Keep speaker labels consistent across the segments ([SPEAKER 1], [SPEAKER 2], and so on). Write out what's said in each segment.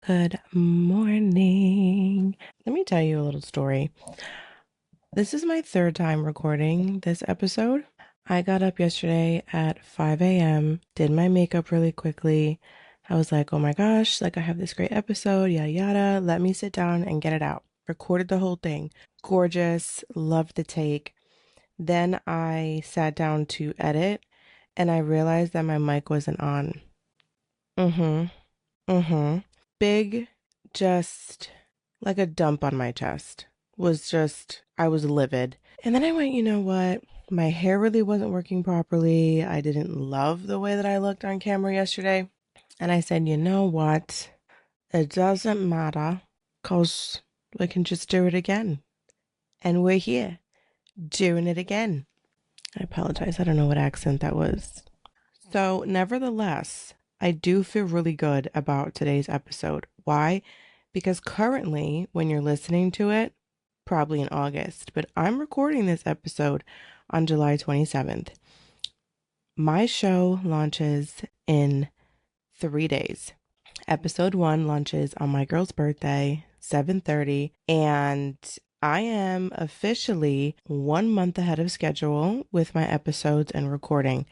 [SPEAKER 1] Good morning. Let me tell you a little story. This is my third time recording this episode. I got up yesterday at 5 a.m., did my makeup really quickly. I was like, oh my gosh, like I have this great episode, yada yada. Let me sit down and get it out. Recorded the whole thing. Gorgeous. Loved the take. Then I sat down to edit and I realized that my mic wasn't on. Mm-hmm. Mm-hmm. Big, just like a dump on my chest. I was livid. And then I went, you know what? My hair really wasn't working properly. I didn't love the way that I looked on camera yesterday. And I said, you know what? It doesn't matter because we can just do it again. And we're here doing it again. I apologize. I don't know what accent that was. So, nevertheless, I do feel really good about today's episode. Why? Because currently, when you're listening to it, probably in August, but I'm recording this episode on July 27th. My show launches in 3 days. Episode 1 launches on my girl's birthday, 7:30, and I am officially 1 month ahead of schedule with my episodes and recording.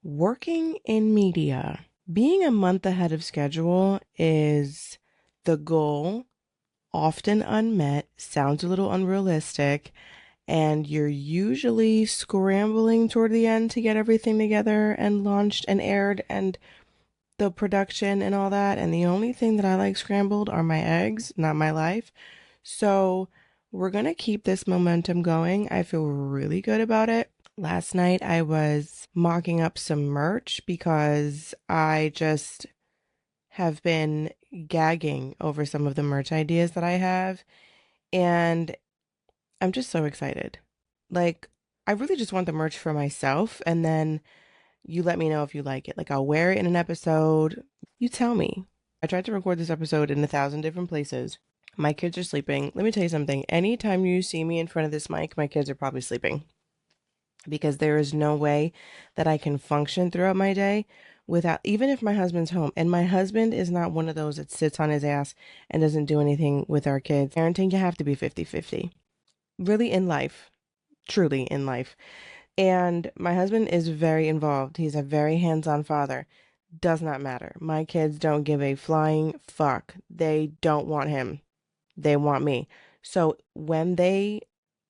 [SPEAKER 1] Working in media, being a month ahead of schedule is the goal, often unmet, sounds a little unrealistic, and you're usually scrambling toward the end to get everything together and launched and aired and the production and all that. And the only thing that I like scrambled are my eggs, not my life. So we're going to keep this momentum going. I feel really good about it. Last night I was mocking up some merch because I just have been gagging over some of the merch ideas that I have. And I'm just so excited. Like, I really just want the merch for myself. And then you let me know if you like it. Like, I'll wear it in an episode. You tell me. I tried to record this episode in 1,000 different places. My kids are sleeping. Let me tell you something. Anytime you see me in front of this mic, my kids are probably sleeping because there is no way that I can function throughout my day without, even if my husband's home. And my husband is not one of those that sits on his ass and doesn't do anything with our kids. Parenting, you have to be 50-50. Really, in life, truly in life. And my husband is very involved. He's a very hands on father. Does not matter. My kids don't give a flying fuck. They don't want him, they want me. So when they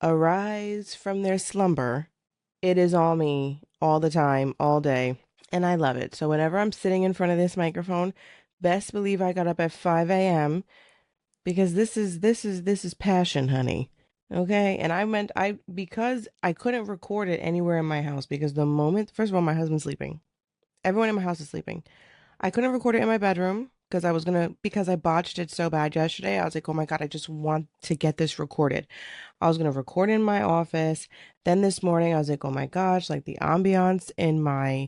[SPEAKER 1] arise from their slumber, it is all me, all the time, all day. And I love it. So whenever I'm sitting in front of this microphone, best believe I got up at 5 a.m. because this is passion, honey. Okay? And because I couldn't record it anywhere in my house because the moment, first of all, my husband's sleeping. Everyone in my house is sleeping. I couldn't record it in my bedroom because I botched it so bad yesterday. I was like, oh my God, I just want to get this recorded. I was gonna record in my office. Then this morning I was like, oh my gosh, like the ambiance in my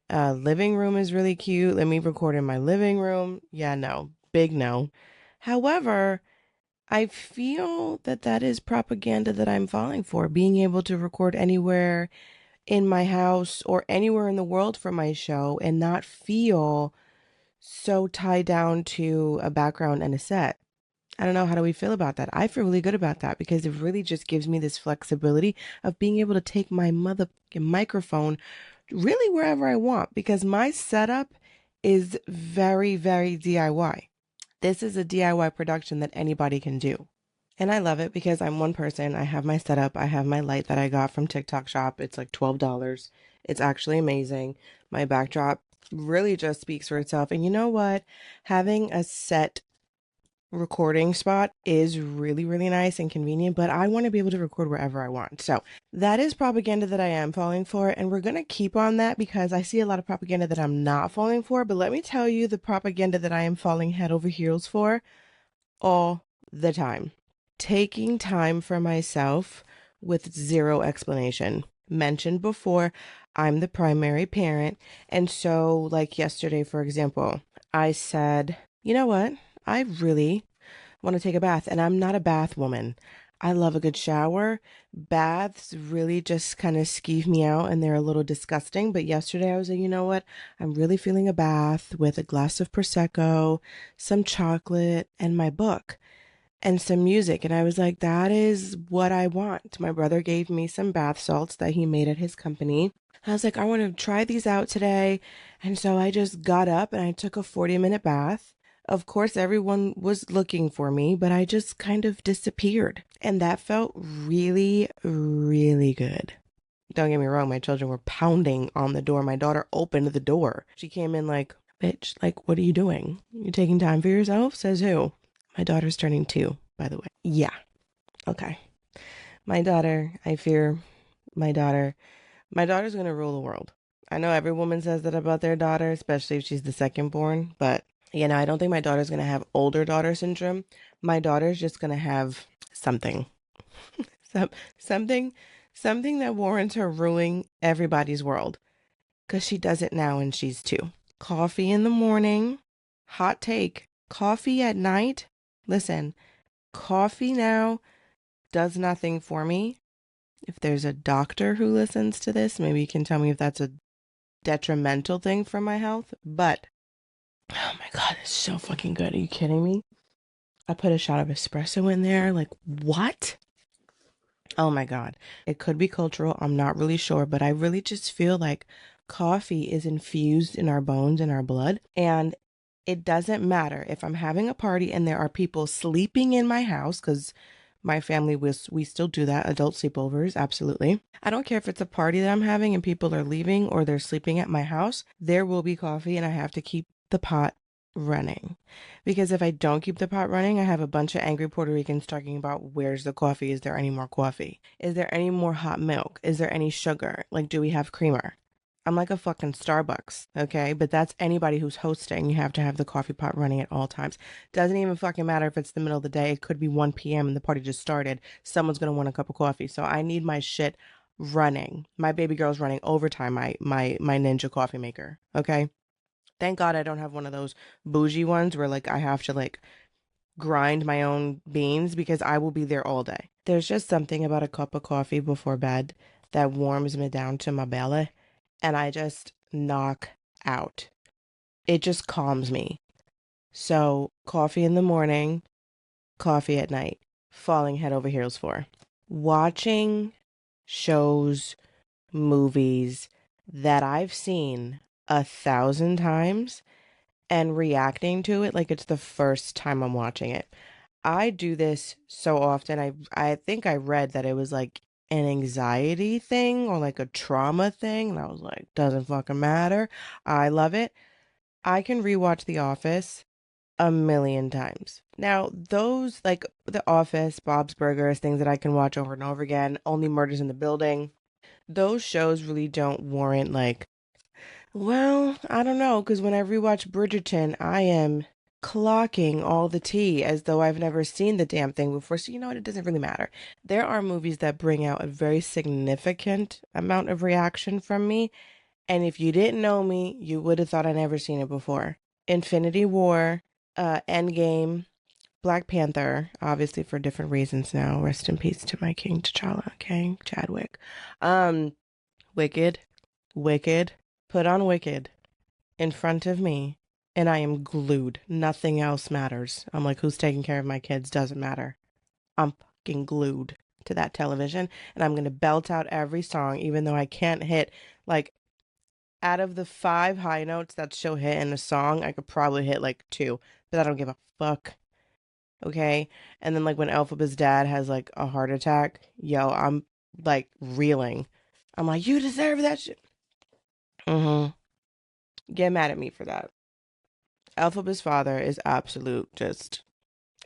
[SPEAKER 1] living room is really cute. Let me record in my living room. Yeah, no, big no. However, I feel that that is propaganda that I'm falling for, being able to record anywhere in my house or anywhere in the world for my show and not feel so tied down to a background and a set. I don't know. How do we feel about that? I feel really good about that because it really just gives me this flexibility of being able to take my motherfucking microphone really wherever I want because my setup is very, very DIY. This is a DIY production that anybody can do. And I love it because I'm one person. I have my setup. I have my light that I got from TikTok shop. It's like $12. It's actually amazing. My backdrop really just speaks for itself. And you know what? Having a set recording spot is really, really nice and convenient, but I want to be able to record wherever I want. So that is propaganda that I am falling for. And we're going to keep on that because I see a lot of propaganda that I'm not falling for. But let me tell you the propaganda that I am falling head over heels for all the time. Taking time for myself with zero explanation. Mentioned before, I'm the primary parent. And so, like yesterday, for example, I said, you know what? I really want to take a bath. And I'm not a bath woman. I love a good shower. Baths really just kind of skeeve me out and they're a little disgusting. But yesterday I was like, you know what? I'm really feeling a bath with a glass of Prosecco, some chocolate, and my book and some music. And I was like, that is what I want. My brother gave me some bath salts that he made at his company. I was like, I want to try these out today. And so I just got up and I took a 40-minute bath. Of course, everyone was looking for me, but I just kind of disappeared. And that felt really, really good. Don't get me wrong, my children were pounding on the door. My daughter opened the door. She came in like, bitch, like, what are you doing? You taking time for yourself? Says who? My daughter's turning 2, by the way. Yeah. Okay. My daughter, I fear my daughter. My daughter's going to rule the world. I know every woman says that about their daughter, especially if she's the second born, but I don't think my daughter's going to have older daughter syndrome. My daughter's just going to have something. Some, something something that warrants her ruining everybody's world cuz she does it now and she's 2. Coffee in the morning, hot take. Coffee at night. Listen, coffee now does nothing for me. If there's a doctor who listens to this, maybe you can tell me if that's a detrimental thing for my health. But oh my God, it's so fucking good. Are you kidding me? I put a shot of espresso in there. Like, what? Oh my God. It could be cultural. I'm not really sure, but I really just feel like coffee is infused in our bones and our blood. And it doesn't matter if I'm having a party and there are people sleeping in my house, because my family we still do that, adult sleepovers, absolutely. I don't care if it's a party that I'm having and people are leaving or they're sleeping at my house, there will be coffee and I have to keep the pot running. Because if I don't keep the pot running, I have a bunch of angry Puerto Ricans talking about where's the coffee? Is there any more coffee? Is there any more hot milk? Is there any sugar? Like, do we have creamer? I'm like a fucking Starbucks, okay? But that's anybody who's hosting. You have to have the coffee pot running at all times. Doesn't even fucking matter if it's the middle of the day. It could be 1 p.m. and the party just started. Someone's gonna want a cup of coffee. So I need my shit running. My baby girl's running overtime, my Ninja coffee maker, okay? Thank God I don't have one of those bougie ones where like I have to like grind my own beans because I will be there all day. There's just something about a cup of coffee before bed that warms me down to my belly and I just knock out. It just calms me. So, coffee in the morning, coffee at night, falling head over heels for. Watching shows, movies that I've seen 1,000 times and reacting to it like it's the first time I'm watching it. I do this so often. I think I read that it was like an anxiety thing or like a trauma thing, and I was like, doesn't fucking matter. I love it. I can rewatch The Office a million times. Now, those like The Office, Bob's Burgers, things that I can watch over and over again, Only Murders in the Building, those shows really don't warrant like, well, I don't know, because when I rewatch Bridgerton, I am clocking all the tea as though I've never seen the damn thing before. So, you know what? It doesn't really matter. There are movies that bring out a very significant amount of reaction from me. And if you didn't know me, you would have thought I never seen it before. Infinity War, Endgame, Black Panther, obviously for different reasons now. Rest in peace to my King T'Challa, okay? Chadwick. Um, Wicked, Wicked. Put on Wicked in front of me, and I am glued. Nothing else matters. I'm like, who's taking care of my kids? Doesn't matter. I'm fucking glued to that television, and I'm gonna belt out every song, even though I can't hit like out of the 5 high notes that she'll hit in a song, I could probably hit like 2, but I don't give a fuck. Okay. And then like when Elphaba's dad has like a heart attack, yo, I'm like reeling. I'm like, you deserve that shit. Mm-hmm. Get mad at me for that. Elphaba's father is absolute just.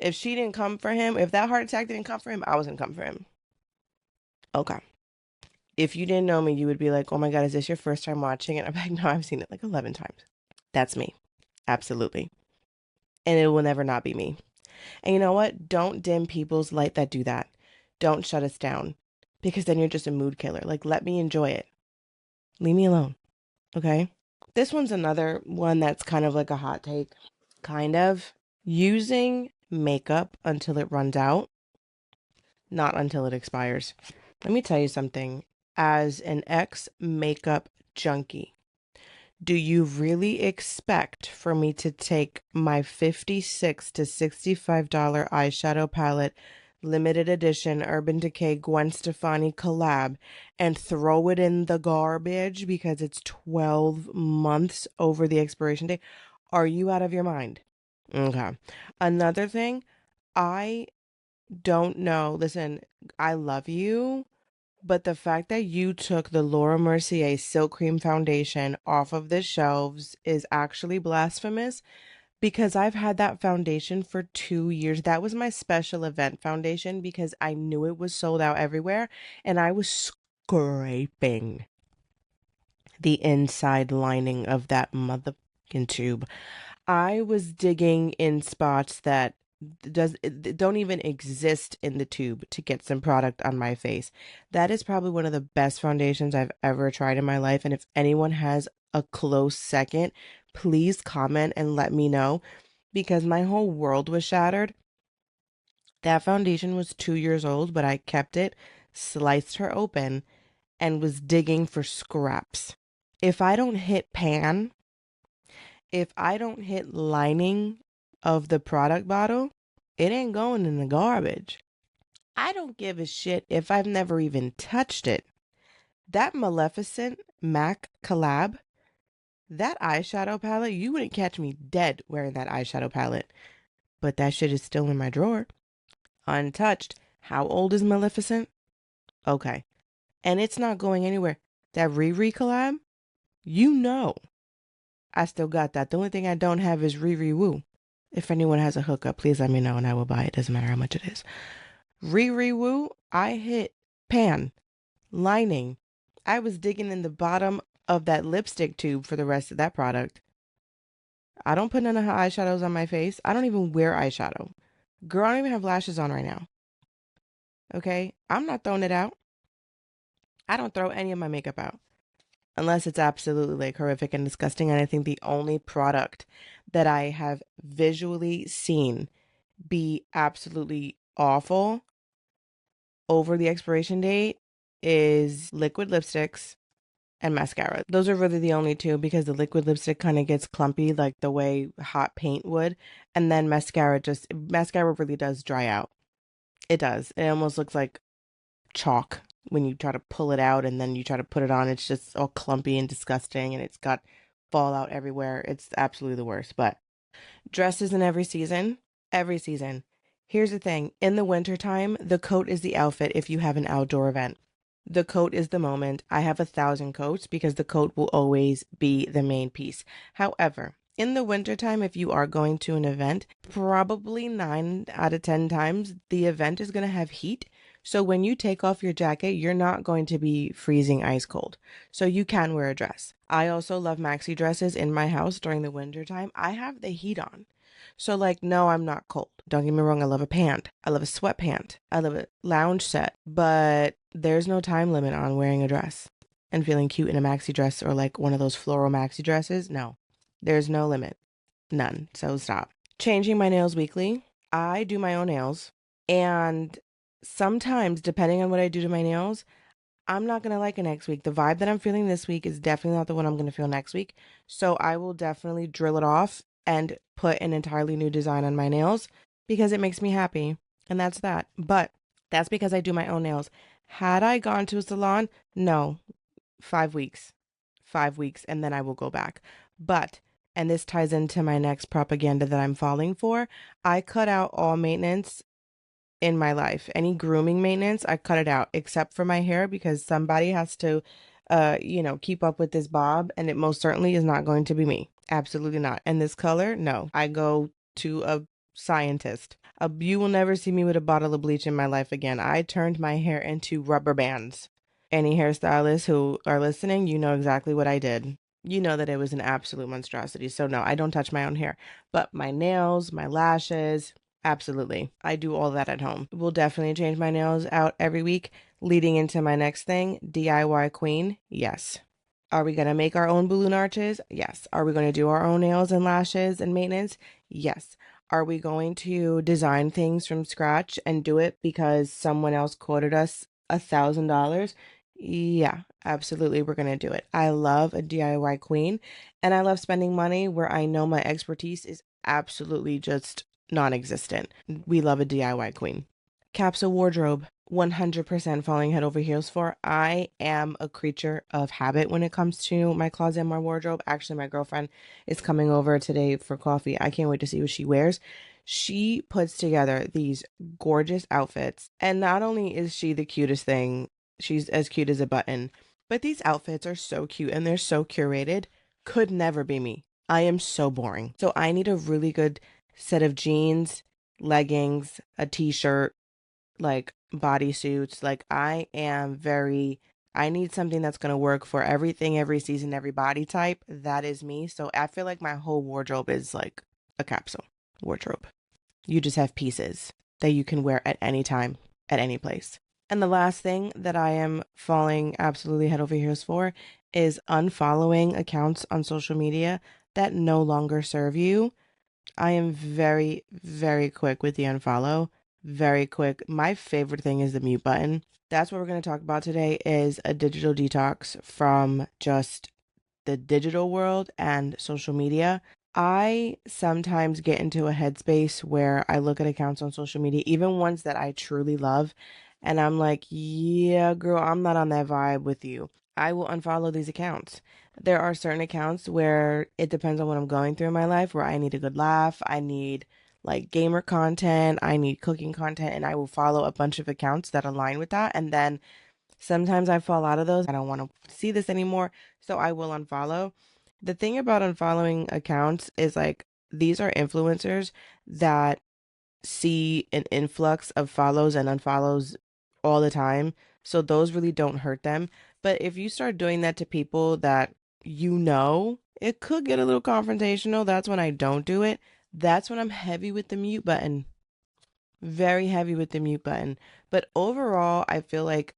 [SPEAKER 1] If she didn't come for him, if that heart attack didn't come for him, I wasn't come for him. Okay. If you didn't know me, you would be like, oh my God, is this your first time watching it? I'm like, no, I've seen it like 11 times. That's me. Absolutely. And it will never not be me. And you know what? Don't dim people's light that do that. Don't shut us down because then you're just a mood killer. Like, let me enjoy it. Leave me alone. Okay. This one's another one that's kind of like a hot take. Kind of using makeup until it runs out. Not until it expires. Let me tell you something. As an ex-makeup junkie, do you really expect for me to take my $56 to $65 eyeshadow palette, limited edition Urban Decay Gwen Stefani collab, and throw it in the garbage because it's 12 months over the expiration date? Are you out of your mind? Okay. Another thing, I don't know. Listen, I love you, but the fact that you took the Laura Mercier Silk Cream Foundation off of the shelves is actually blasphemous because I've had that foundation for 2 years. That was my special event foundation because I knew it was sold out everywhere and I was scraping the inside lining of that motherfucking tube. I was digging in spots that don't even exist in the tube to get some product on my face. That is probably one of the best foundations I've ever tried in my life. And if anyone has a close second, please comment and let me know because my whole world was shattered. That foundation was 2 years old, but I kept it, sliced her open, and was digging for scraps. If I don't hit pan, if I don't hit lining of the product bottle, it ain't going in the garbage. I don't give a shit if I've never even touched it. That Maleficent MAC collab, that eyeshadow palette, you wouldn't catch me dead wearing that eyeshadow palette. But that shit is still in my drawer, untouched. How old is Maleficent? Okay. And it's not going anywhere. That Riri collab, you know I still got that. The only thing I don't have is Riri Woo. If anyone has a hookup, please let me know and I will buy it. Doesn't matter how much it is. Riri Woo, I hit pan, lining. I was digging in the bottom of that lipstick tube for the rest of that product. I don't put none of her eyeshadows on my face. I don't even wear eyeshadow. Girl, I don't even have lashes on right now. Okay? I'm not throwing it out. I don't throw any of my makeup out unless it's absolutely like horrific and disgusting. And I think the only product that I have visually seen be absolutely awful over the expiration date is liquid lipsticks and mascara. Those are really the only two because the liquid lipstick kind of gets clumpy like the way hot paint would. And then mascara really does dry out. It does. It almost looks like chalk when you try to pull it out and then you try to put it on. It's just all clumpy and disgusting and it's got fallout everywhere. It's absolutely the worst. But dresses in every season. Every season. Here's the thing. In the wintertime, the coat is the outfit if you have an outdoor event. The coat is the moment. I have 1,000 coats because the coat will always be the main piece. However, in the wintertime, if you are going to an event, probably 9 out of 10 times, the event is going to have heat. So when you take off your jacket, you're not going to be freezing ice cold. So you can wear a dress. I also love maxi dresses in my house during the wintertime. I have the heat on. So like, no, I'm not cold. Don't get me wrong. I love a pant. I love a sweatpant. I love a lounge set, but there's no time limit on wearing a dress and feeling cute in a maxi dress or like one of those floral maxi dresses. No, there's no limit. None. So stop. Changing my nails weekly. I do my own nails and sometimes depending on what I do to my nails, I'm not going to like it next week. The vibe that I'm feeling this week is definitely not the one I'm going to feel next week. So I will definitely drill it off and put an entirely new design on my nails because it makes me happy. And that's that. But that's because I do my own nails. Had I gone to a salon, no, 5 weeks, 5 weeks, and then I will go back. But, and this ties into my next propaganda that I'm falling for, I cut out all maintenance in my life. Any grooming maintenance, I cut it out except for my hair because somebody has to keep up with this bob and it most certainly is not going to be me. Absolutely not. And this color, no. I go to a scientist. You will never see me with a bottle of bleach in my life again. I turned my hair into rubber bands. Any hairstylists who are listening, you know exactly what I did. You know that it was an absolute monstrosity. So no, I don't touch my own hair. But my nails, my lashes, absolutely. I do all that at home. Will definitely change my nails out every week. Leading into my next thing, DIY queen. Yes. Are we going to make our own balloon arches? Yes. Are we going to do our own nails and lashes and maintenance? Yes. Are we going to design things from scratch and do it because someone else quoted us $1,000? Yeah, absolutely. We're going to do it. I love a DIY queen, and I love spending money where I know my expertise is absolutely just non existent. We love a DIY queen. Capsule wardrobe, 100% falling head over heels for. I am a creature of habit when it comes to my closet and my wardrobe. Actually, my girlfriend is coming over today for coffee. I can't wait to see what she wears. She puts together these gorgeous outfits. And not only is she the cutest thing, she's as cute as a button, but these outfits are so cute and they're so curated. Could never be me. I am so boring. So I need a really good set of jeans, leggings, a t-shirt, like bodysuits. Like I need something that's going to work for everything, every season, every body type. That is me. So I feel like my whole wardrobe is like a capsule wardrobe. You just have pieces that you can wear at any time, at any place. And the last thing that I am falling absolutely head over heels for is unfollowing accounts on social media that no longer serve you. I am very, very quick with the unfollow. Very quick. My favorite thing is the mute button. That's what we're going to talk about today is a digital detox from just the digital world and social media. I sometimes get into a headspace where I look at accounts on social media, even ones that I truly love, and I'm like, yeah, girl, I'm not on that vibe with you. I will unfollow these accounts. There are certain accounts where it depends on what I'm going through in my life, where I need a good laugh, I need like gamer content, I need cooking content, and I will follow a bunch of accounts that align with that. And then sometimes I fall out of those. I don't want to see this anymore, so I will unfollow. The thing about unfollowing accounts is like these are influencers that see an influx of follows and unfollows all the time. So those really don't hurt them. But if you start doing that to people that you know, it could get a little confrontational. That's when I don't do it. That's when I'm heavy with the mute button. Very heavy with the mute button. But overall, I feel like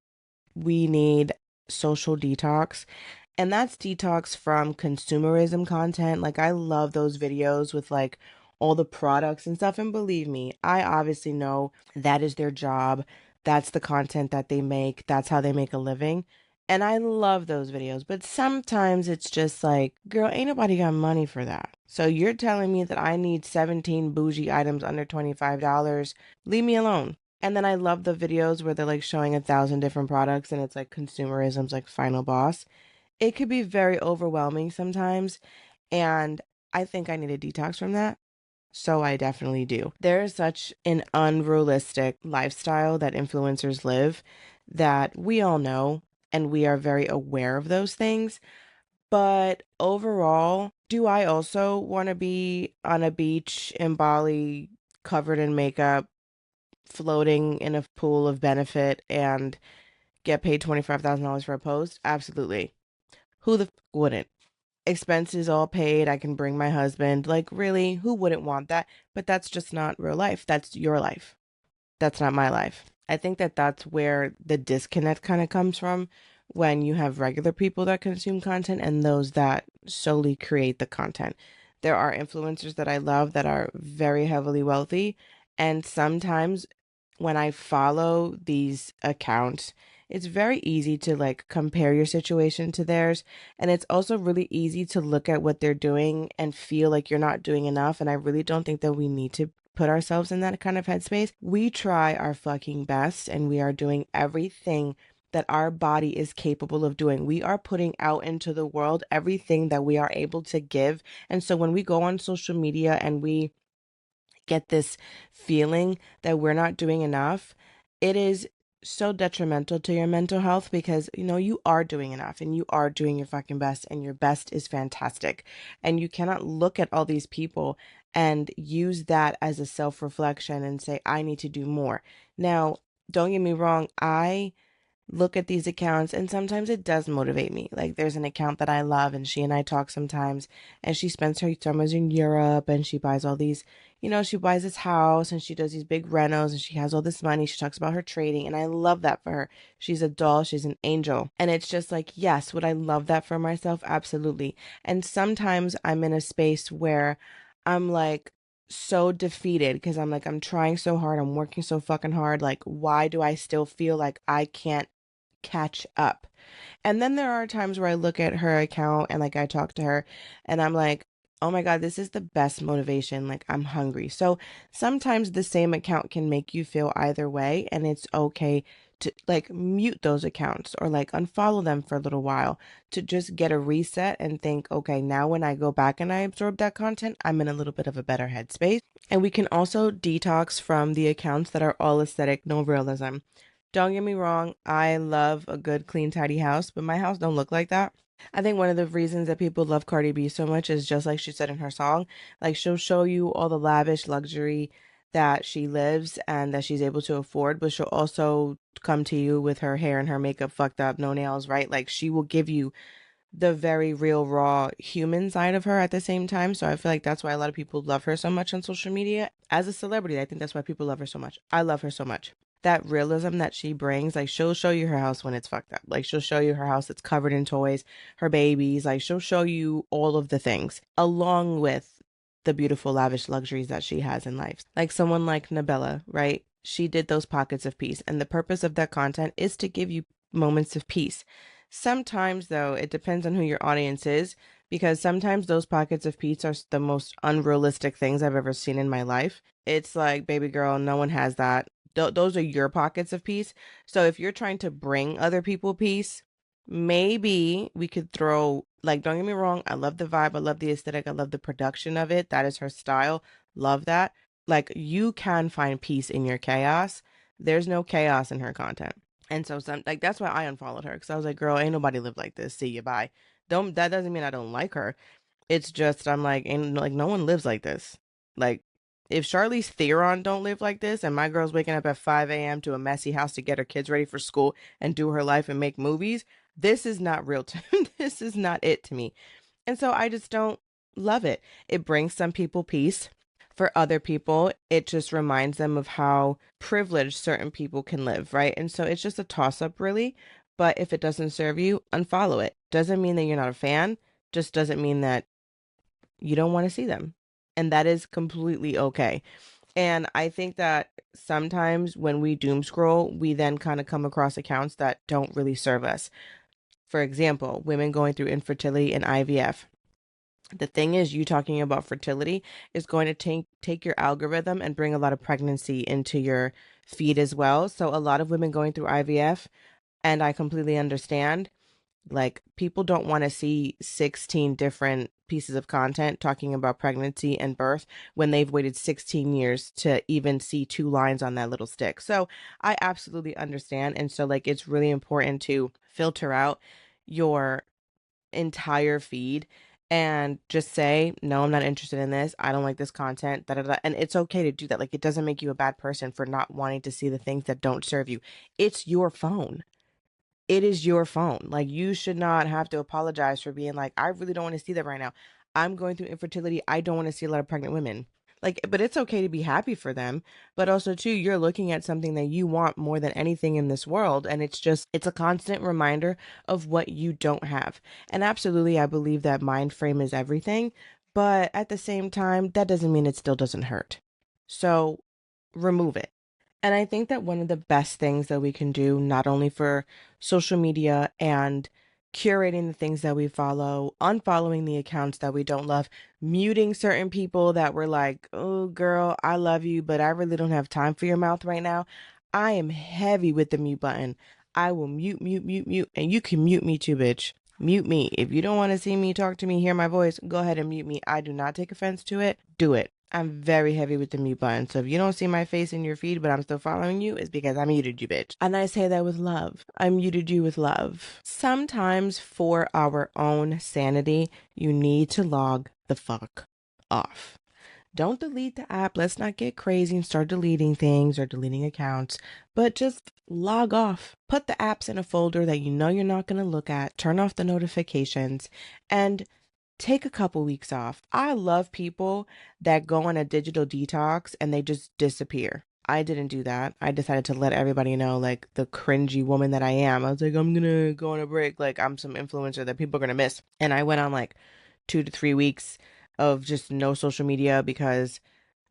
[SPEAKER 1] we need social detox. And that's detox from consumerism content. Like, I love those videos with like all the products and stuff. And believe me, I obviously know that is their job. That's the content that they make. That's how they make a living. And I love those videos. But sometimes it's just like, girl, ain't nobody got money for that. So you're telling me that I need 17 bougie items under $25. Leave me alone. And then I love the videos where they're like showing 1,000 different products and it's like consumerism's like final boss. It could be very overwhelming sometimes. And I think I need a detox from that. So I definitely do. There is such an unrealistic lifestyle that influencers live that we all know and we are very aware of those things. But overall, do I also want to be on a beach in Bali covered in makeup, floating in a pool of benefit and get paid $25,000 for a post? Absolutely. Who the wouldn't? Expenses all paid. I can bring my husband. Like, really, who wouldn't want that? But that's just not real life. That's your life. That's not my life. I think that that's where the disconnect kind of comes from when you have regular people that consume content and those that solely create the content. There are influencers that I love that are very heavily wealthy, and sometimes when I follow these accounts, it's very easy to like compare your situation to theirs. And it's also really easy to look at what they're doing and feel like you're not doing enough. And I really don't think that we need to put ourselves in that kind of headspace. We try our fucking best and we are doing everything that our body is capable of doing. We are putting out into the world everything that we are able to give. And so when we go on social media and we get this feeling that we're not doing enough, it is so detrimental to your mental health because you are doing enough and you are doing your fucking best and your best is fantastic. And you cannot look at all these people and use that as a self-reflection and say, I need to do more. Now, don't get me wrong, I look at these accounts and sometimes it does motivate me. Like there's an account that I love and she and I talk sometimes and she spends her summers in Europe and she buys all these, she buys this house and she does these big renos and she has all this money. She talks about her trading and I love that for her. She's a doll, she's an angel. And it's just like, yes, would I love that for myself? Absolutely. And sometimes I'm in a space where I'm like so defeated because I'm like, I'm trying so hard, I'm working so fucking hard. Like, why do I still feel like I can't catch up? And then there are times where I look at her account and like I talk to her and I'm like, oh my God, this is the best motivation. Like, I'm hungry. So sometimes the same account can make you feel either way. And it's okay to like mute those accounts or like unfollow them for a little while to just get a reset and think, okay, now when I go back and I absorb that content, I'm in a little bit of a better headspace. And we can also detox from the accounts that are all aesthetic, no realism. Don't get me wrong, I love a good, clean, tidy house, but my house don't look like that. I think one of the reasons that people love Cardi B so much is just like she said in her song, like she'll show you all the lavish luxury that she lives and that she's able to afford, but she'll also come to you with her hair and her makeup fucked up, no nails, right? Like she will give you the very real, raw human side of her at the same time. So I feel like that's why a lot of people love her so much on social media. As a celebrity, I think that's why people love her so much. I love her so much. That realism that she brings, like she'll show you her house when it's fucked up. Like she'll show you her house that's covered in toys, her babies, like she'll show you all of the things along with the beautiful lavish luxuries that she has in life. Like someone like Nabella, right? She did those pockets of peace. And the purpose of that content is to give you moments of peace. Sometimes, though, it depends on who your audience is because sometimes those pockets of peace are the most unrealistic things I've ever seen in my life. It's like, baby girl, no one has that. Those are your pockets of peace. So if you're trying to bring other people peace, maybe we could throw, like, don't get me wrong, I love the vibe, I love the aesthetic, I love the production of it. That is her style. Love that. Like, you can find peace in your chaos. There's no chaos in her content. And so some like that's why I unfollowed her because I was like, girl, ain't nobody live like this. See you, bye. Don't that doesn't mean I don't like her. It's just I'm like, ain't like no one lives like this. Like if Charlize Theron don't live like this, and my girl's waking up at 5 a.m. to a messy house to get her kids ready for school and do her life and make movies, this is not real to this is not it to me. And so I just don't love it. It brings some people peace. For other people, it just reminds them of how privileged certain people can live, right? And so it's just a toss up, really. But if it doesn't serve you, unfollow it. Doesn't mean that you're not a fan, just doesn't mean that you don't want to see them. And that is completely okay. And I think that sometimes when we doom scroll, we then kind of come across accounts that don't really serve us. For example, women going through infertility and IVF. The thing is, you talking about fertility is going to take your algorithm and bring a lot of pregnancy into your feed as well. So a lot of women going through IVF, and I completely understand, like people don't want to see 16 different pieces of content talking about pregnancy and birth when they've waited 16 years to even see two lines on that little stick. So I absolutely understand. And so like it's really important to filter out your entire feed and just say, no, I'm not interested in this. I don't like this content. Da, da, da. And it's okay to do that. Like, it doesn't make you a bad person for not wanting to see the things that don't serve you. It's your phone. It is your phone. Like, you should not have to apologize for being like, I really don't want to see that right now. I'm going through infertility. I don't want to see a lot of pregnant women. Like, but it's okay to be happy for them. But also, too, you're looking at something that you want more than anything in this world. And it's a constant reminder of what you don't have. And absolutely, I believe that mind frame is everything. But at the same time, that doesn't mean it still doesn't hurt. So remove it. And I think that one of the best things that we can do, not only for social media and curating the things that we follow, unfollowing the accounts that we don't love, muting certain people that were like, oh, girl, I love you, but I really don't have time for your mouth right now. I am heavy with the mute button. I will mute, mute, mute, mute. And you can mute me too, bitch. Mute me. If you don't want to see me, talk to me, hear my voice, go ahead and mute me. I do not take offense to it. Do it. I'm very heavy with the mute button. So if you don't see my face in your feed, but I'm still following you, it's because I muted you, bitch. And I say that with love. I muted you with love. Sometimes for our own sanity, you need to log the fuck off. Don't delete the app. Let's not get crazy and start deleting things or deleting accounts, but just log off. Put the apps in a folder that you know you're not going to look at, turn off the notifications, and take a couple weeks off. I love people that go on a digital detox and they just disappear. I didn't do that. I decided to let everybody know, like, the cringy woman that I am. I was like, I'm gonna go on a break. Like, I'm some influencer that people are gonna miss. And I went on like 2 to 3 weeks of just no social media because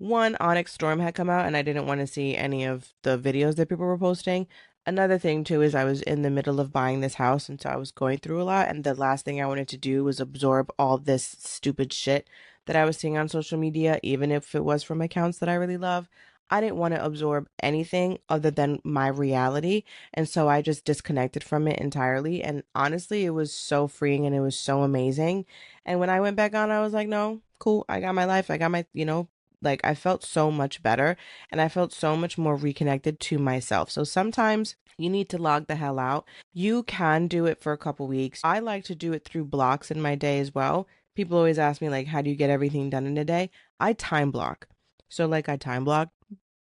[SPEAKER 1] One, Onyx Storm had come out and I didn't want to see any of the videos that people were posting. Another thing too is I was in the middle of buying this house and so I was going through a lot and the last thing I wanted to do was absorb all this stupid shit that I was seeing on social media, even if it was from accounts that I really love. I didn't want to absorb anything other than my reality. And so I just disconnected from it entirely. And honestly, it was so freeing and it was so amazing. And when I went back on, I was like, no, cool. I got my life. I got my, like I felt so much better and I felt so much more reconnected to myself. So sometimes you need to log the hell out. You can do it for a couple weeks. I like to do it through blocks in my day as well. People always ask me like how do you get everything done in a day? I time block. So like I time block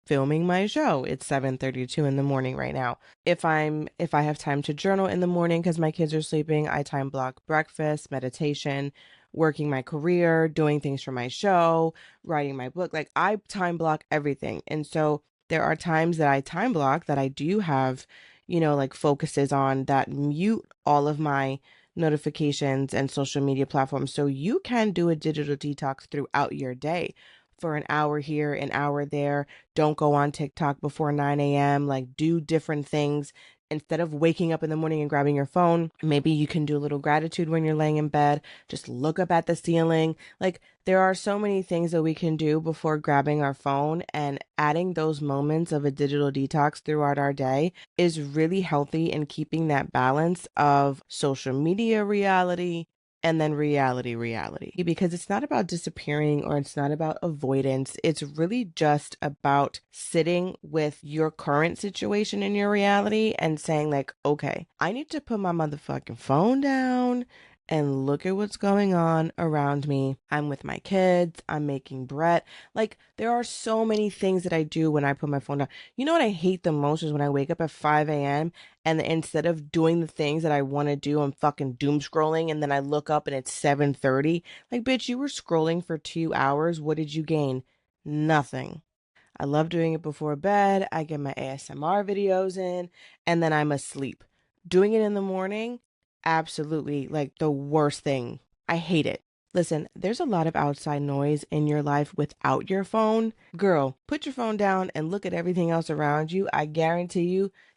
[SPEAKER 1] filming my show. It's 7:32 in the morning right now. If I have time to journal in the morning cuz my kids are sleeping, I time block breakfast, meditation, working my career, doing things for my show, writing my book. Like I time block everything. And so there are times that I time block that I do have, like focuses on that mute all of my notifications and social media platforms. So you can do a digital detox throughout your day for an hour here, an hour there. Don't go on TikTok before 9 a.m. Like, do different things. Instead of waking up in the morning and grabbing your phone, maybe you can do a little gratitude when you're laying in bed. Just look up at the ceiling. Like, there are so many things that we can do before grabbing our phone, and adding those moments of a digital detox throughout our day is really healthy in keeping that balance of social media reality and then reality, because it's not about disappearing or it's not about avoidance. It's really just about sitting with your current situation in your reality and saying like, okay, I need to put my motherfucking phone down and look at what's going on around me. I'm with my kids, I'm making bread. Like, there are so many things that I do when I put my phone down. You know what I hate the most is when I wake up at 5 a.m. and instead of doing the things that I want to do, I'm fucking doom scrolling, and then I look up and it's 7:30. Like, bitch, you were scrolling for 2 hours. What did you gain? Nothing. I love doing it before bed. I get my ASMR videos in, and then I'm asleep. Doing it in the morning, absolutely like the worst thing. I hate it. Listen, there's a lot of outside noise in your life without your phone. Girl, put your phone down and look at everything else around you. I guarantee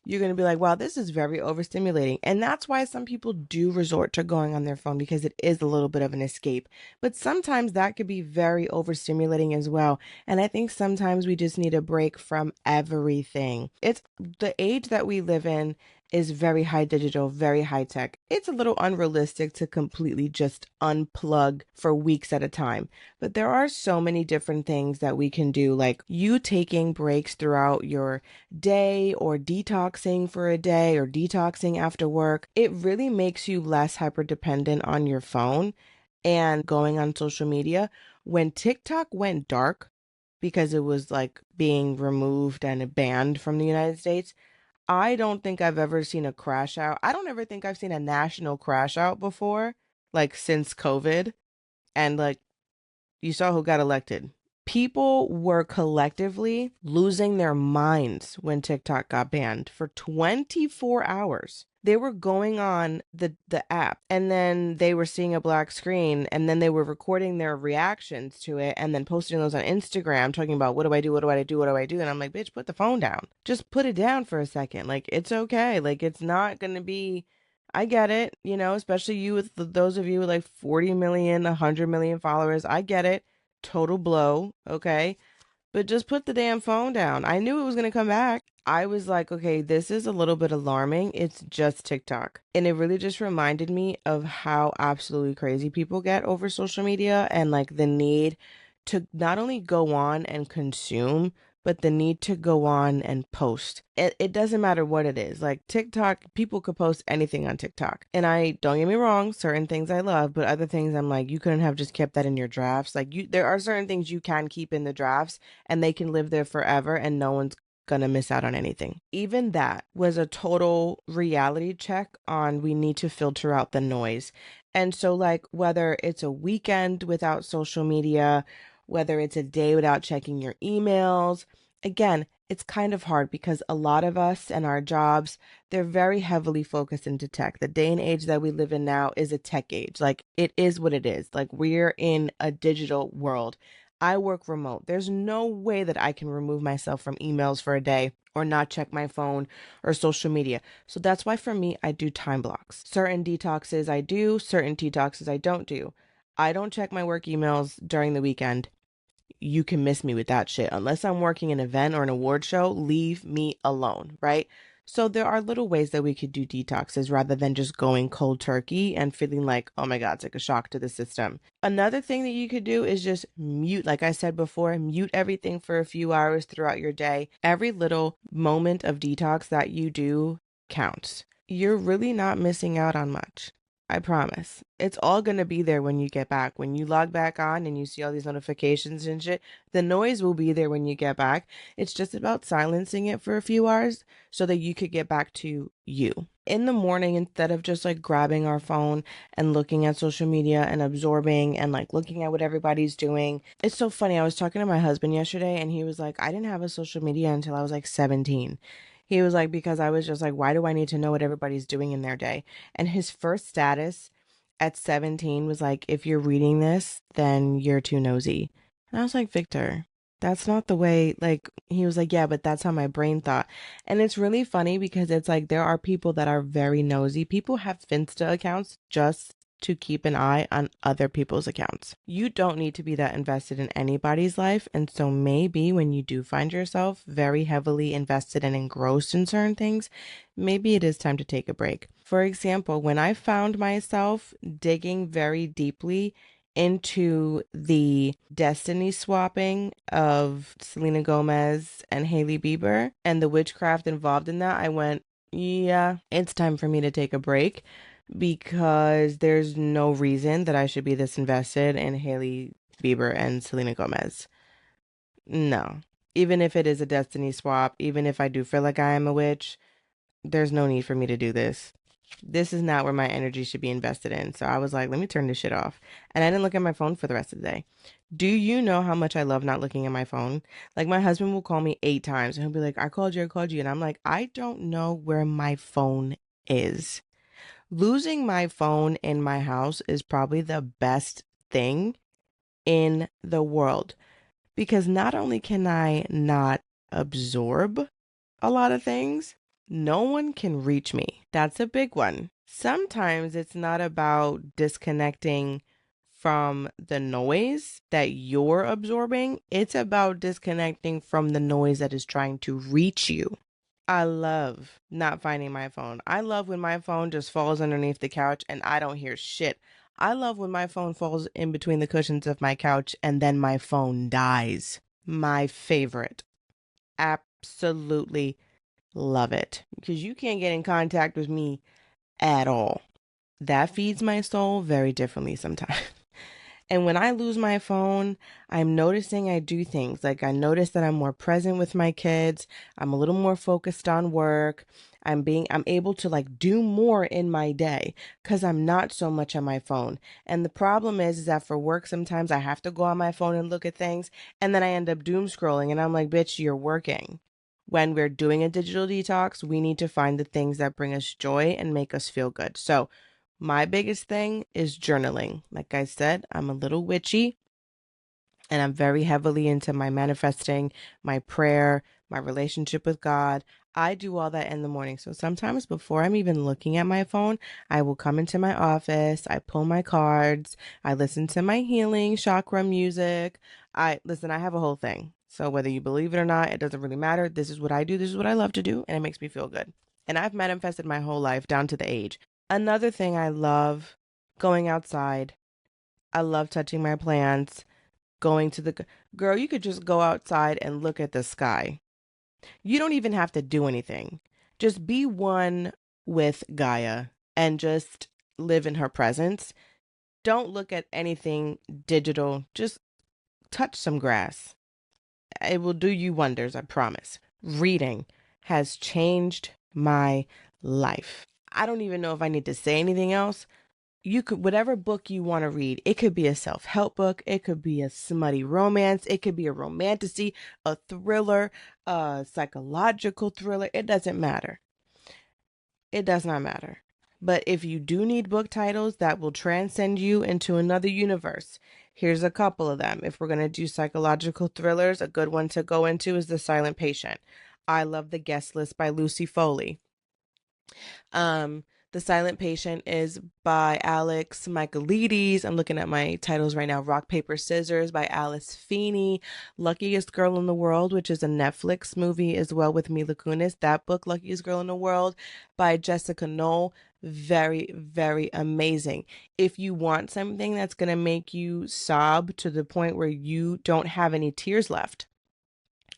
[SPEAKER 1] you're going to be like, wow, this is very overstimulating. And that's why some people do resort to going on their phone, because it is a little bit of an escape. But sometimes that could be very overstimulating as well. And I think sometimes we just need a break from everything. It's the age that we live in is very high digital, very high tech. It's a little unrealistic to completely just unplug for weeks at a time. But there are so many different things that we can do, like you taking breaks throughout your day or detoxing for a day or detoxing after work. It really makes you less hyper dependent on your phone and going on social media. When TikTok went dark because it was like being removed and banned from the United States, I don't think I've ever seen a crash out. I don't ever think I've seen a national crash out before, like since COVID. And like you saw who got elected. People were collectively losing their minds when TikTok got banned for 24 hours. They were going on the app and then they were seeing a black screen and then they were recording their reactions to it and then posting those on Instagram talking about what do I do, what do I do, what do I do? And I'm like, bitch, put the phone down. Just put it down for a second. Like, it's okay. Like, it's not going to be, I get it, especially you with those of you with like 40 million, 100 million followers. I get it. Total blow. Okay. But just put the damn phone down. I knew it was going to come back. I was like, okay, this is a little bit alarming. It's just TikTok. And it really just reminded me of how absolutely crazy people get over social media and like the need to not only go on and consume, but the need to go on and post. It doesn't matter what it is. Like TikTok, people could post anything on TikTok. And I, don't get me wrong, certain things I love, but other things I'm like, you couldn't have just kept that in your drafts. Like there are certain things you can keep in the drafts and they can live there forever and no one's gonna miss out on anything. Even that was a total reality check on we need to filter out the noise. And so like whether it's a weekend without social media, whether it's a day without checking your emails, again, it's kind of hard because a lot of us and our jobs, they're very heavily focused into tech. The day and age that we live in now is a tech age. Like it is what it is. Like we're in a digital world. I work remote. There's no way that I can remove myself from emails for a day or not check my phone or social media. So that's why for me, I do time blocks. Certain detoxes I do, certain detoxes I don't do. I don't check my work emails during the weekend. You can miss me with that shit. Unless I'm working an event or an award show, leave me alone, right? So there are little ways that we could do detoxes rather than just going cold turkey and feeling like, oh my God, it's like a shock to the system. Another thing that you could do is just mute, like I said before, mute everything for a few hours throughout your day. Every little moment of detox that you do counts. You're really not missing out on much. I promise. It's all going to be there when you get back. When you log back on and you see all these notifications and shit, the noise will be there when you get back. It's just about silencing it for a few hours so that you could get back to you. In the morning, instead of just like grabbing our phone and looking at social media and absorbing and like looking at what everybody's doing. It's so funny. I was talking to my husband yesterday and he was like, I didn't have a social media until I was like 17. He was like, because I was just like, why do I need to know what everybody's doing in their day? And his first status at 17 was like, if you're reading this, then you're too nosy. And I was like, Victor, that's not the way, like, he was like, yeah, but that's how my brain thought. And it's really funny because it's like there are people that are very nosy. People have Finsta accounts just to keep an eye on other people's accounts. You don't need to be that invested in anybody's life. And so maybe when you do find yourself very heavily invested and engrossed in certain things, maybe it is time to take a break. For example, when I found myself digging very deeply into the destiny swapping of Selena Gomez and Hailey Bieber and the witchcraft involved in that, I went, yeah, it's time for me to take a break because there's no reason that I should be this invested in Hailey Bieber and Selena Gomez. No. Even if it is a destiny swap, even if I do feel like I am a witch, there's no need for me to do this. This is not where my energy should be invested in. So I was like, let me turn this shit off. And I didn't look at my phone for the rest of the day. Do you know how much I love not looking at my phone? Like, my husband will call me 8 times and he'll be like, I called you, I called you. And I'm like, I don't know where my phone is. Losing my phone in my house is probably the best thing in the world because not only can I not absorb a lot of things, no one can reach me. That's a big one. Sometimes it's not about disconnecting from the noise that you're absorbing, it's about disconnecting from the noise that is trying to reach you. I love not finding my phone. I love when my phone just falls underneath the couch and I don't hear shit. I love when my phone falls in between the cushions of my couch and then my phone dies. My favorite. Absolutely love it. Because you can't get in contact with me at all. That feeds my soul very differently sometimes. And when I lose my phone, I'm noticing I do things. Like I notice that I'm more present with my kids. I'm a little more focused on work. I'm able to like do more in my day because I'm not so much on my phone. And the problem is that for work, sometimes I have to go on my phone and look at things. And then I end up doom scrolling and I'm like, bitch, you're working. When we're doing a digital detox, we need to find the things that bring us joy and make us feel good. So my biggest thing is journaling. Like I said, I'm a little witchy and I'm very heavily into my manifesting, my prayer, my relationship with God. I do all that in the morning. So sometimes before I'm even looking at my phone, I will come into my office, I pull my cards, I listen to my healing chakra music. I have a whole thing. So whether you believe it or not, it doesn't really matter. This is what I do, this is what I love to do, and it makes me feel good. And I've manifested my whole life down to the age. Another thing I love going outside. I love touching my plants, going to the girl, you could just go outside and look at the sky. You don't even have to do anything. Just be one with Gaia and just live in her presence. Don't look at anything digital. Just touch some grass. It will do you wonders, I promise. Reading has changed my life. I don't even know if I need to say anything else. You could, whatever book you want to read, it could be a self-help book, it could be a smutty romance, it could be a romantasy, a thriller, a psychological thriller. It doesn't matter. It does not matter. But if you do need book titles that will transcend you into another universe, Here's a couple of them. If we're going to do psychological thrillers, a good one to go into is The Silent Patient. I love The Guest List by Lucy Foley. Um, The Silent Patient is by Alex Michaelides. I'm looking at my titles right now. Rock, Paper, Scissors by Alice Feeney. Luckiest Girl in the World, which is a Netflix movie as well with Mila Kunis. That book, Luckiest Girl in the World by Jessica Knoll. Very, very amazing. If you want something that's going to make you sob to the point where you don't have any tears left,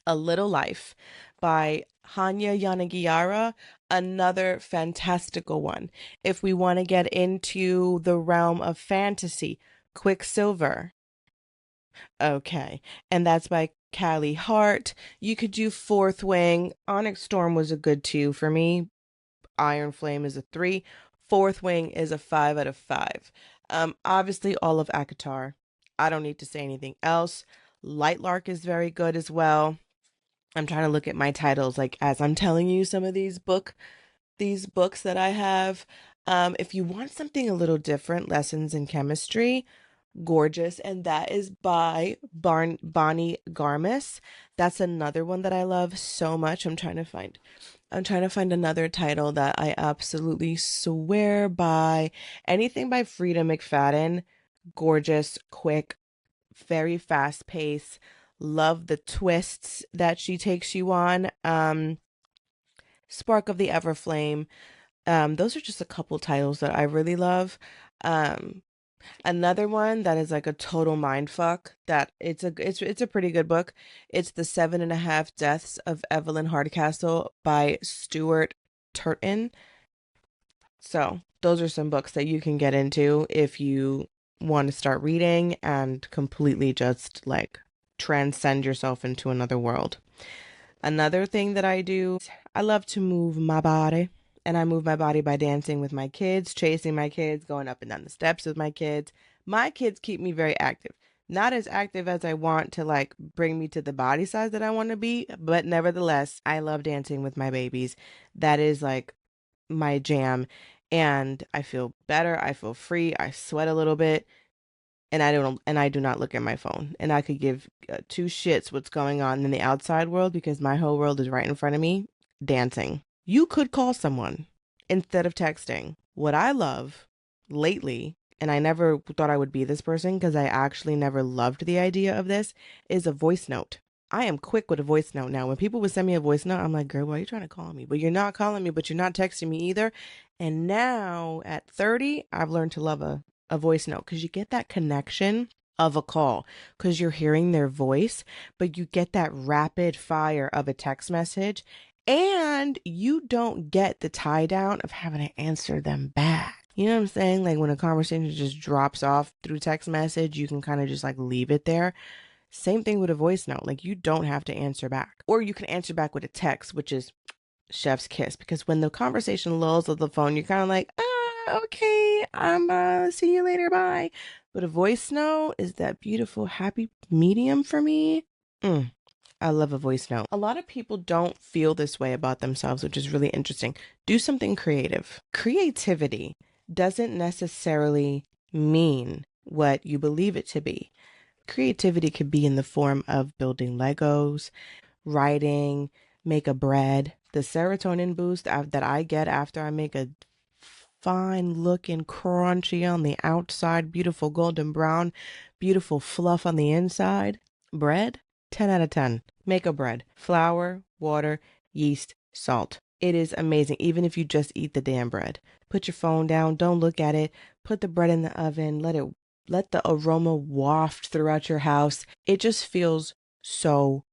[SPEAKER 1] A Little Life by Hanya Yanagihara, another fantastical one. If we want to get into the realm of fantasy, Quicksilver. Okay. And that's by Callie Hart. You could do Fourth Wing. Onyx Storm was a good 2 for me. Iron Flame is a 3. Fourth Wing is a 5 out of 5. Obviously, all of ACOTAR. I don't need to say anything else. Lightlark is very good as well. I'm trying to look at my titles like as I'm telling you some of these books that I have. If you want something a little different, Lessons in Chemistry, gorgeous, and that is by Bonnie Garmis. That's another one that I love so much. I'm trying to find another title that I absolutely swear by. Anything by Frida McFadden, gorgeous, quick, very fast pace. Love the twists that she takes you on. Spark of the Everflame. Those are just a couple titles that I really love. Another one that is like a total mind fuck that it's a pretty good book. It's The 7.5 Deaths of Evelyn Hardcastle by Stuart Turton. So those are some books that you can get into if you want to start reading and completely just like transcend yourself into another world. Another thing that I do, I love to move my body. And I move my body by dancing with my kids, chasing my kids, going up and down the steps with my kids. My kids keep me very active. Not as active as I want to like bring me to the body size that I want to be, but nevertheless, I love dancing with my babies. That is like my jam. And I feel better. I feel free. I sweat a little bit. And I do not look at my phone. And I could give two shits what's going on in the outside world because my whole world is right in front of me, dancing. You could call someone instead of texting. What I love lately, and I never thought I would be this person because I actually never loved the idea of this, is a voice note. I am quick with a voice note now. When people would send me a voice note, I'm like, girl, why are you trying to call me? But you're not calling me, but you're not texting me either. And now at 30, I've learned to love a voice note because you get that connection of a call because you're hearing their voice, but you get that rapid fire of a text message and you don't get the tie down of having to answer them back. You know what I'm saying? Like when a conversation just drops off through text message, you can kind of just like leave it there. Same thing with a voice note. Like you don't have to answer back. Or you can answer back with a text, which is chef's kiss. Because when the conversation lulls on the phone, you're kind of like, okay, I'm see you later, bye. But a voice note is that beautiful, happy medium for me. I love a voice note. A lot of people don't feel this way about themselves, which is really interesting. Do something creative. Creativity doesn't necessarily mean what you believe it to be. Creativity could be in the form of building Legos, writing, make a bread. The serotonin boost that I get after I make a fine looking crunchy on the outside, beautiful golden brown, beautiful fluff on the inside bread, 10 out of 10. Make a bread. Flour, water, yeast, salt. It is amazing, even if you just eat the damn bread. Put your phone down, don't look at it. Put the bread in the oven, let the aroma waft throughout your house. It just feels so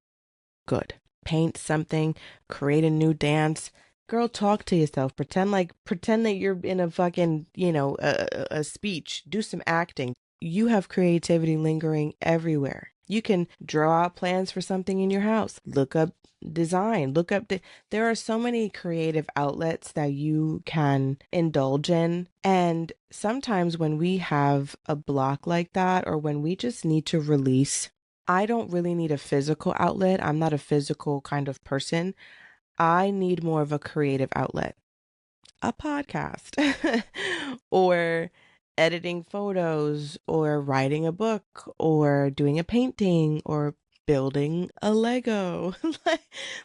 [SPEAKER 1] good. Paint something, create a new dance. Girl, talk to yourself. Pretend that you're in a fucking, a speech. Do some acting. You have creativity lingering everywhere. You can draw out plans for something in your house. Look up design. There are so many creative outlets that you can indulge in. And sometimes when we have a block like that, or when we just need to release, I don't really need a physical outlet. I'm not a physical kind of person. I need more of a creative outlet. A podcast or editing photos or writing a book or doing a painting or building a Lego.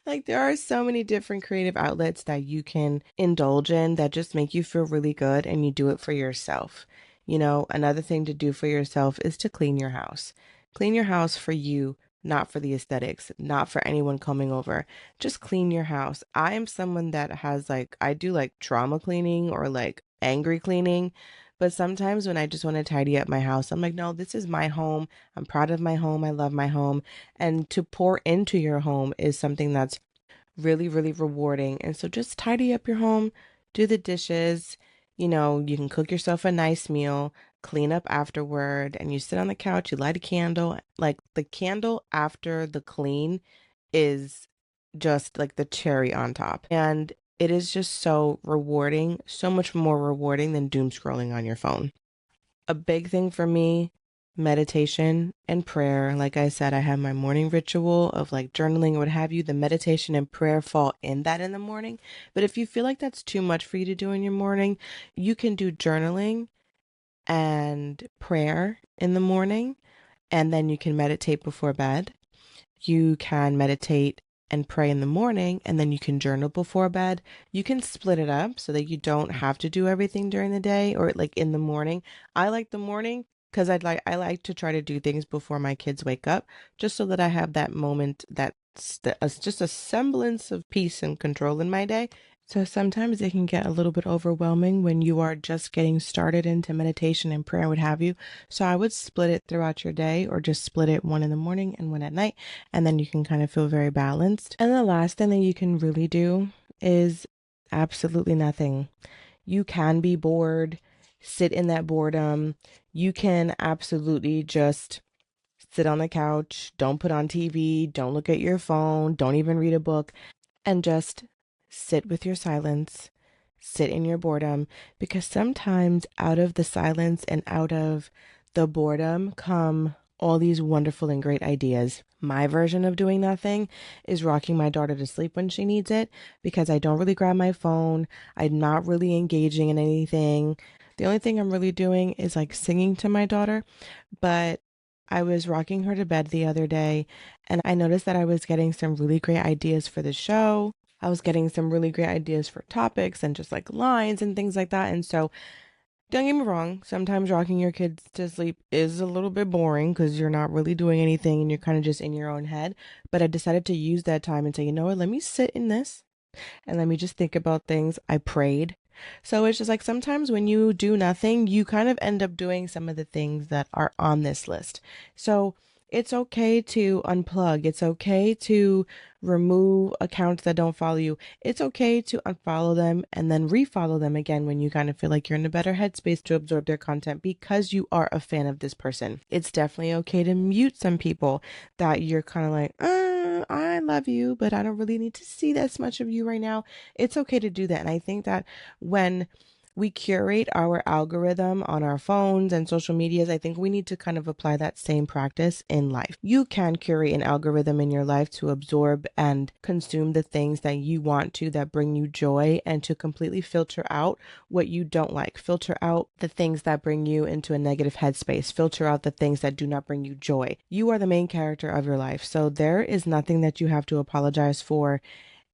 [SPEAKER 1] like there are so many different creative outlets that you can indulge in that just make you feel really good and you do it for yourself. You know, another thing to do for yourself is to clean your house. Clean your house for you, not for the aesthetics, not for anyone coming over. Just clean your house. I am someone that has like, I do like trauma cleaning or like angry cleaning. But sometimes when I just want to tidy up my house, I'm like, no, this is my home. I'm proud of my home. I love my home. And to pour into your home is something that's really, really rewarding. And so just tidy up your home, do the dishes. You know, you can cook yourself a nice meal, clean up afterward, and you sit on the couch, you light a candle. Like the candle after the clean is just like the cherry on top. And it is just so rewarding, so much more rewarding than doom scrolling on your phone. A big thing for me, meditation and prayer. Like I said, I have my morning ritual of like journaling or what have you. The meditation and prayer fall in that in the morning. But if you feel like that's too much for you to do in your morning, you can do journaling and prayer in the morning, and then you can meditate before bed. You can meditate and pray in the morning, and then you can journal before bed. You can split it up so that you don't have to do everything during the day or like in the morning. I like the morning because I like to try to do things before my kids wake up, just so that I have that moment that's just a semblance of peace and control in my day. So sometimes it can get a little bit overwhelming when you are just getting started into meditation and prayer, what have you. So I would split it throughout your day or just split it one in the morning and one at night. And then you can kind of feel very balanced. And the last thing that you can really do is absolutely nothing. You can be bored, sit in that boredom. You can absolutely just sit on the couch, don't put on TV, don't look at your phone, don't even read a book, and just sit with your silence, sit in your boredom, because sometimes out of the silence and out of the boredom come all these wonderful and great ideas. My version of doing nothing is rocking my daughter to sleep when she needs it because I don't really grab my phone. I'm not really engaging in anything. The only thing I'm really doing is like singing to my daughter, but I was rocking her to bed the other day and I noticed that I was getting some really great ideas for the show. I was getting some really great ideas for topics and just like lines and things like that. And so don't get me wrong, sometimes rocking your kids to sleep is a little bit boring because you're not really doing anything and you're kind of just in your own head. But I decided to use that time and say, you know what, let me sit in this and let me just think about things. I prayed. So it's just like sometimes when you do nothing, you kind of end up doing some of the things that are on this list. So it's okay to unplug. It's okay to remove accounts that don't follow you. It's okay to unfollow them and then refollow them again when you kind of feel like you're in a better headspace to absorb their content because you are a fan of this person. It's definitely okay to mute some people that you're kind of like, I love you, but I don't really need to see this much of you right now. It's okay to do that. And I think that when we curate our algorithm on our phones and social medias, I think we need to kind of apply that same practice in life. You can curate an algorithm in your life to absorb and consume the things that you want to, that bring you joy, and to completely filter out what you don't like. Filter out the things that bring you into a negative headspace. Filter out the things that do not bring you joy. You are the main character of your life. So there is nothing that you have to apologize for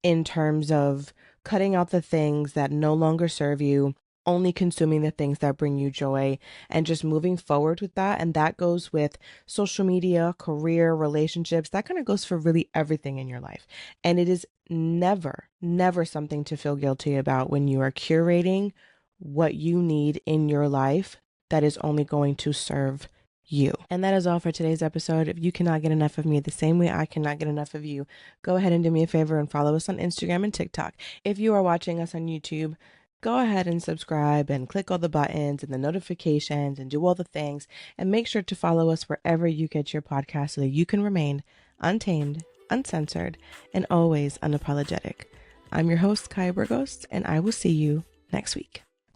[SPEAKER 1] in terms of cutting out the things that no longer serve you, only consuming the things that bring you joy, and just moving forward with that. And that goes with social media, career, relationships. That kind of goes for really everything in your life. And it is never, never something to feel guilty about when you are curating what you need in your life that is only going to serve you. And that is all for today's episode. If you cannot get enough of me the same way I cannot get enough of you, go ahead and do me a favor and follow us on Instagram and TikTok. If you are watching us on YouTube, go ahead and subscribe and click all the buttons and the notifications and do all the things, and make sure to follow us wherever you get your podcast so that you can remain untamed, uncensored, and always unapologetic. I'm your host, Kaya Burgos, and I will see you next week.